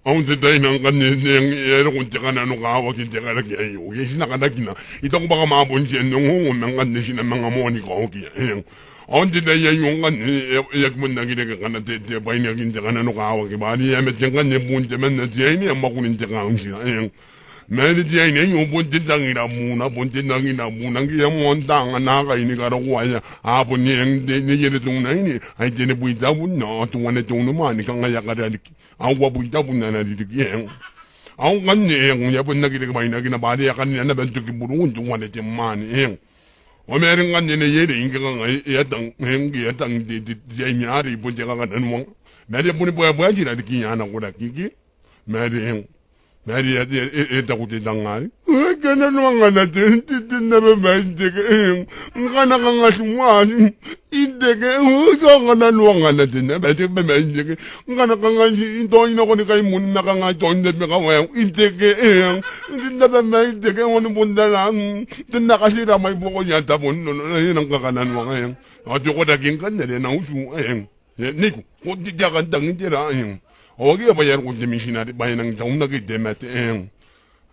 Aun te dai nang kan yang era kun te kana no kawa kin te kana ki ayo ye sina kana kina ito ko baka mabon si no ngong nang kan sina mga mo ni ko ki ayo aun te dai yung kan yak mun nagi de kana te bai ni kin te kana no kawa ki ba ni ya met kan ne bun te men te ni amma kun te kana si ayo Meri dia ini yung bunti tangira muna ngi yang montang anaka ini karo kuaya apun ni yang ni jadi tungna ini ai jadi buita pun no tungane tungnu mani kang ngaya kada dik awa buita pun na dik yang au kan ni yang ya pun nagi dik mai nagi na badi akan ni na bentuk burung tungane temani yang o meri kan ni yede inga kang ya tang di nyari pun jaga kan mo meri pun boya jira dik yana kuda kiki meri yang Mari takut ditangani. Kana nuanga na tintin na bemende ke. Kana kanga semua. Inde ke kana nuanga na tintin bete bemende ke. Kana kanga ito ina ko ni kay mun na kanga ito inde me kawa. Inde ke inde bemende ke wonu bunda lang. Tin na kasi ramay buko niya tapon no nang kakana nuanga yang. Ajo ko daging kan na usu yang. Niku ko di jagan tangin tira yang. Ogi apa yang kunci misinari bayar nang tahun lagi demet yang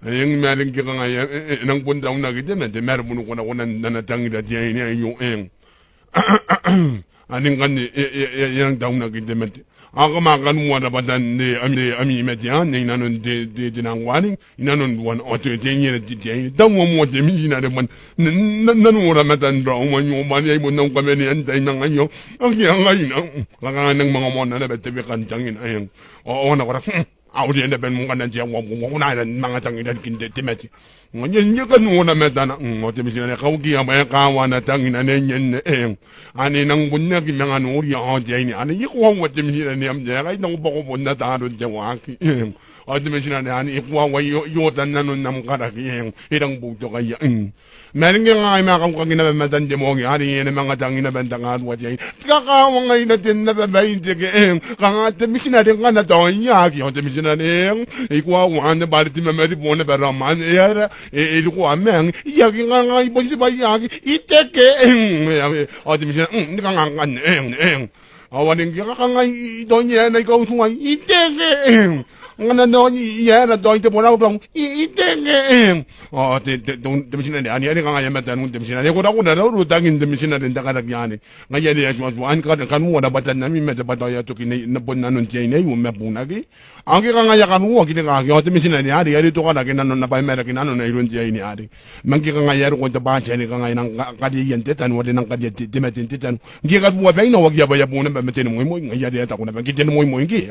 mering kita ngaya nang pun tahun lagi demet mer pun kena nana tangi dah dia ini ayu yang aning kan yang tahun lagi demet aku makan muara badan de ami media ning nanon de nang waning nanon wan otu jenye dia ini tahun mau de misinari man nan muara medan bro manyo mani ibu nang kami antai nang ayo ang yang ayu nang nang mga mon na bete bekan tangin ayang o na kora audio na ben mga nandiyan wong na mga tangin dan kinde timeti nganyan kan una metana o te misina ka ugi ama ka wana tangin anenyen ani nang bunna ki mga nuri o te ni ani yiko wa te misina ni am ja kai nang boko bunna ta ro te wa ki o te misina ni ani ikwa wa yo tan nanon nam kara ki irang buto kaya meron nga ay mga kang ginabamatan di mo ani yan mga tangin na bentang at wat yan kakawang ngay natin na babayin di kanga te misina rin ka na to yaki o te misina rin ikwa wa na bali ti mamari po na beraman era iluko ameng yaki nga nga ibon si bayaki iteke o te misina hindi ka nga kan awanin ka nga ito niya na ikaw sungay iteke ngana no ya na do inte pora dong itenge o te misina ani kanga yamata nun te misina ko da ko na ru tangin te misina den ta kada yani ngaya de asma an ka kan mo da batan nami me te bataya to kini na bon nanon tie ne yu me buna ki an ki kanga ya kan wo ki ka yo te misina ni ari to kada ki nanon na ba me ki nanon na irun tie ni ari man ki kanga ya ko te ba che ni kanga nang ka di yente tan wo de nang ka di te me tin tan ki ka bu ba no wa ya ba ya buna ba me te mo ngaya de ta ko na ba ki te mo ki